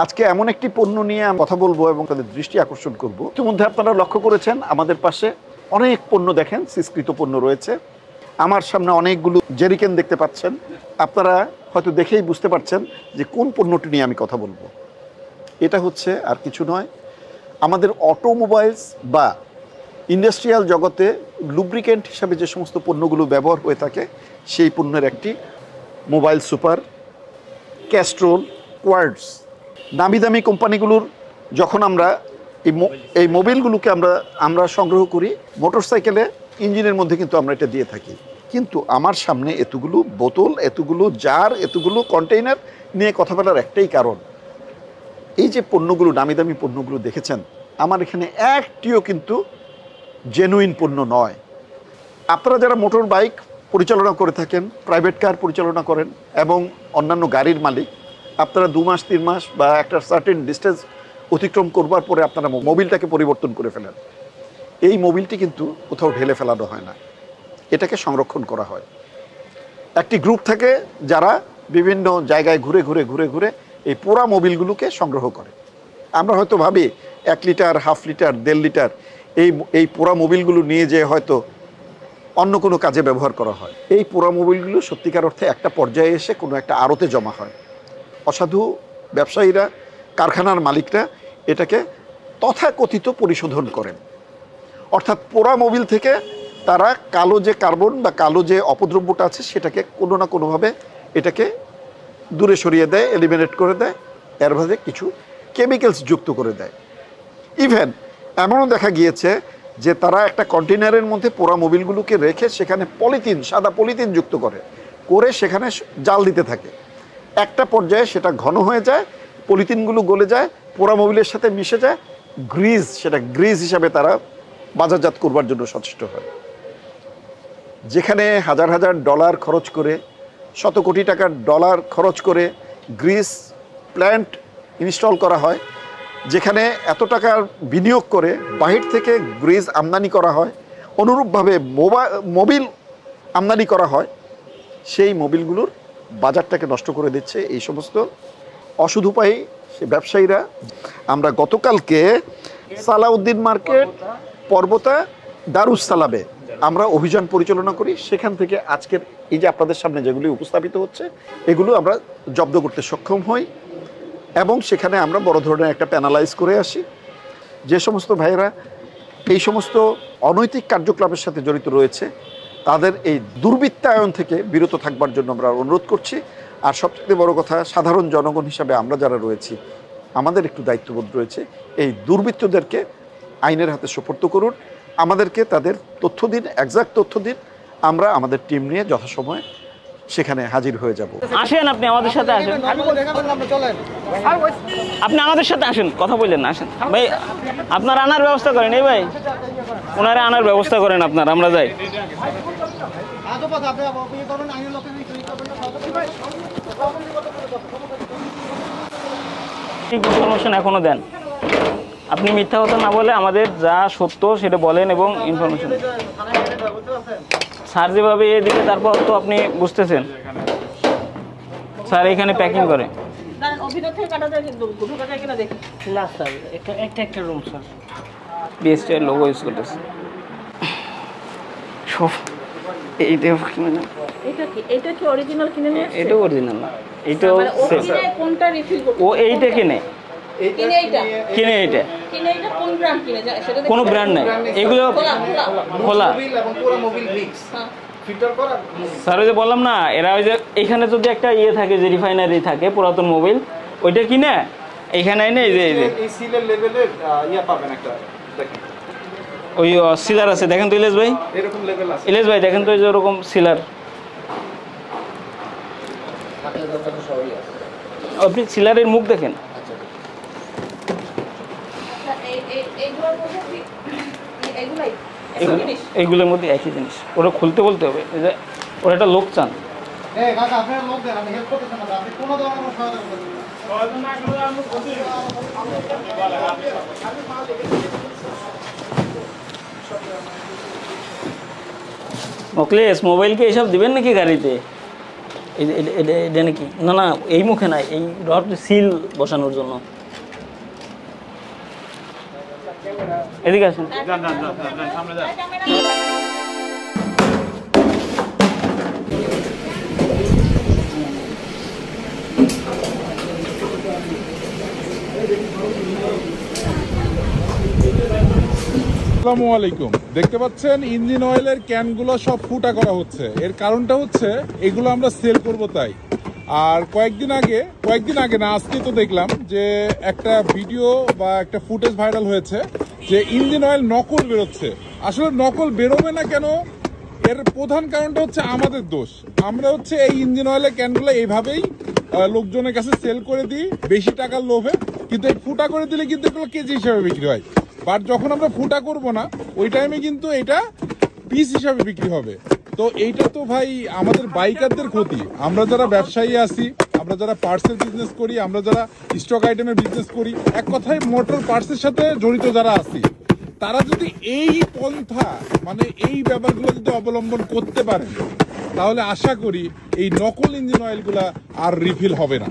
আজকে এমন একটি পণ্য নিয়ে আমি কথা বলবো এবং তাদের দৃষ্টি আকর্ষণ করব। ইতিমধ্যে আপনারা লক্ষ্য করেছেন আমাদের পাশে অনেক পণ্য দেখেন, সিসকৃত পণ্য রয়েছে। আমার সামনে অনেকগুলো জেরিকেন দেখতে পাচ্ছেন। আপনারা হয়তো দেখেই বুঝতে পারছেন যে কোন পণ্যটি নিয়ে আমি কথা বলবো। এটা হচ্ছে আর কিছু নয়, আমাদের অটোমোবাইলস বা ইন্ডাস্ট্রিয়াল জগতে লুব্রিকেন্ট হিসাবে যে সমস্ত পণ্যগুলো ব্যবহার হয়ে থাকে সেই পণ্যের একটি মোবাইল সুপার, ক্যাস্ট্রোল, কোয়ার্টজ। দামি দামি কোম্পানিগুলোর যখন আমরা এই মোবিলগুলোকে আমরা সংগ্রহ করি, মোটরসাইকেলে ইঞ্জিনের মধ্যে কিন্তু আমরা এটা দিয়ে থাকি। কিন্তু আমার সামনে এতগুলো বোতল, এতগুলো জার, এতগুলো কন্টেইনার নিয়ে কথা বলার একটাই কারণ, এই যে পণ্যগুলো, দামি দামি পণ্যগুলো দেখেছেন, আমার এখানে একটিও কিন্তু জেনুইন পণ্য নয়। আপনারা যারা মোটর বাইক পরিচালনা করে থাকেন, প্রাইভেট কার পরিচালনা করেন এবং অন্যান্য গাড়ির মালিক, আপনারা 2 মাস 3 মাস বা একটা সার্টেন ডিস্টেন্স অতিক্রম করবার পরে আপনারা মোবিলটাকে পরিবর্তন করে ফেলেন। এই মোবিলটি কিন্তু কোথাও ঢেলে ফেলানো হয় না, এটাকে সংরক্ষণ করা হয়। একটি গ্রুপ থাকে যারা বিভিন্ন জায়গায় ঘুরে ঘুরে ঘুরে ঘুরে এই পোড়া মোবিলগুলোকে সংগ্রহ করে। আমরা হয়তো ভাবি 1 লিটার, হাফ লিটার, 1.5 লিটার এই পোড়া মোবিলগুলো নিয়ে যেয়ে হয়তো অন্য কোনো কাজে ব্যবহার করা হয়। এই পোড়া মোবিলগুলো সত্যিকার অর্থে একটা পর্যায়ে এসে কোনো একটা আড়তে জমা হয়। অসাধু ব্যবসায়ীরা, কারখানার মালিকরা এটাকে তথাকথিত পরিশোধন করেন। অর্থাৎ পোড়া মোবিল থেকে তারা কালো যে কার্বন বা কালো যে অপদ্রব্যটা আছে সেটাকে কোনো না কোনোভাবে এটাকে দূরে সরিয়ে দেয়, এলিমিনেট করে দেয়, এর ভাবে কিছু কেমিক্যালস যুক্ত করে দেয়। ইভেন এমনও দেখা গিয়েছে যে তারা একটা কন্টেনারের মধ্যে পোড়া মোবিলগুলোকে রেখে সেখানে পলিথিন, সাদা পলিথিন যুক্ত করে সেখানে জাল দিতে থাকে। একটা পর্যায়ে সেটা ঘন হয়ে যায়, পলিথিনগুলো গলে যায়, পোড়া মোবিলের সাথে মিশে যায়, সেটা গ্রিজ হিসাবে তারা বাজারজাত করবার জন্য সচেষ্ট হয়। যেখানে হাজার হাজার ডলার খরচ করে, শত কোটি টাকার ডলার খরচ করে গ্রিস প্ল্যান্ট ইনস্টল করা হয়, যেখানে এত টাকার বিনিয়োগ করে বাহির থেকে গ্রিজ আমদানি করা হয়, অনুরূপভাবে মোবিল আমদানি করা হয়, সেই মোবিলগুলোর বাজারটাকে নষ্ট করে দিচ্ছে এই সমস্ত অসুধুপায়ী ব্যবসায়ীরা। আমরা গতকালকে সালাউদ্দিন মার্কেট, পর্বতা, দারুস সালামে আমরা অভিযান পরিচালনা করি। সেখান থেকে আজকের এই যে আপনাদের সামনে যেগুলি উপস্থাপিত হচ্ছে এগুলো আমরা জব্দ করতে সক্ষম হই এবং সেখানে আমরা বড় ধরনের একটা প্যানালাইজ করে আসি। যে সমস্ত ভাইয়েরা এই সমস্ত অনৈতিক কার্যকলাপের সাথে জড়িত রয়েছে তাদের এই দুর্বৃত্তায়ন থেকে বিরত থাকবার জন্য আমরা অনুরোধ করছি। আর সবচেয়ে বড় কথা, সাধারণ জনগণ হিসাবে আমরা যারা রয়েছি আমাদের একটু দায়িত্ববোধ রয়েছে, এই দুর্বৃত্তদেরকে আইনের হাতে সোপর্দ করুন, আমাদেরকে তাদের তথ্য দিন, এক্সাক্ট তথ্য দিন, আমরা আমাদের টিম নিয়ে যথাসময়ে সেখানে হাজির হয়ে যাব। আসেন, আপনি আমাদের সাথে আসেন, আপনি আমাদের সাথে আসেন, কথা বললেন, আসেন ভাই, আপনার আনার ব্যবস্থা করেন। এই ভাই, ওনারা আনার ব্যবস্থা করেন আপনার, আমরা যাই। ইনফরমেশন এখনো দেন, আপনি মিথ্যা কথা না বলে আমাদের যা সত্য সেটা বলেন এবং ইনফরমেশন। স্যার যেভাবে এদিকে, তারপর তো আপনি বুঝতেছেন স্যার এখানে প্যাকিং করে। না স্যার, একটা রুম স্যার, বিএসটি এর লোগো ইউজ করতেছে সব। এটা কি অরিজিনাল কিনে নিয়ে আসছে? এটা অরিজিনাল না, এটাও কোনটা রিফিল করতে? ও এইটা কিনে এইটা কোন ব্র্যান্ড কিনে যায় সেটা কোনো ব্র্যান্ড নাই, এগুলো খোলা। স্যার ওই যে বললাম না, এরা ওই যে এখানে যদি একটা ইয়ে থাকে, যে রিফাইনারি থাকে পুরাতন মোবিল, ওইটা কিনে এইখানে এনে এই যে সিলের লেভেলের ইয়া পাবেন একটা, ওই সিলার আছে দেখেন তো ইলেশ ভাই, এরকম লেভেল আছে ইলেশ ভাই, দেখেন তো এই যে ওরকম সিলার, আপনি সিলারের মুখ দেখেন। এইগুলোর মধ্যে একই জিনিস, ওরা খুলতে বলতে হবে, ওরা একটা লোক চান। মোকলেশ, মোবাইল কি এসব দিবেন নাকি গাড়িতে? এটা নাকি না না এই মুখে নাই, এই রড সিল বসানোর জন্য। এদিকে আসেন। আসসালামু আলাইকুম। দেখতে পাচ্ছেন ইঞ্জিন অয়েলের ক্যানগুলো সব ফুটা করা হচ্ছে। এর কারণটা হচ্ছে এগুলো আমরা সেল করব তাই। আর কয়েকদিন আগে না আজকে তো দেখলাম যে একটা ভিডিও বা একটা ফুটেজ ভাইরাল হয়েছে যে ইঞ্জিন অয়েল নকল বেরোচ্ছে। আসলে নকল বেরোবে না কেন, এর প্রধান কারণটা হচ্ছে আমাদের দোষ। আমরা হচ্ছে এই ইঞ্জিন অয়েলের ক্যানগুলো এইভাবেই লোকজনের কাছে সেল করে দিই বেশি টাকার লোভে, কিন্তু এই ফুটা করে দিলে কিন্তু এগুলো কেজি হিসাবে বিক্রি হয়। বাট যখন আমরা ফুটা করব না ওই টাইমে কিন্তু এটা পিস হিসাবে বিক্রি হবে। তো এইটা তো ভাই আমাদের বাইকারদের ক্ষতি। আমরা যারা ব্যবসায়ী আছি, আমরা যারা পার্টসের বিজনেস করি, আমরা যারা স্টক আইটেমের বিজনেস করি, এক কথায় মোটর পার্টসের সাথে জড়িত যারা আছি, তারা যদি এই পন্থা মানে এই ব্যাপারগুলো যদি অবলম্বন করতে পারে তাহলে আশা করি এই নকল ইঞ্জিন অয়েলগুলা আর রিফিল হবে না।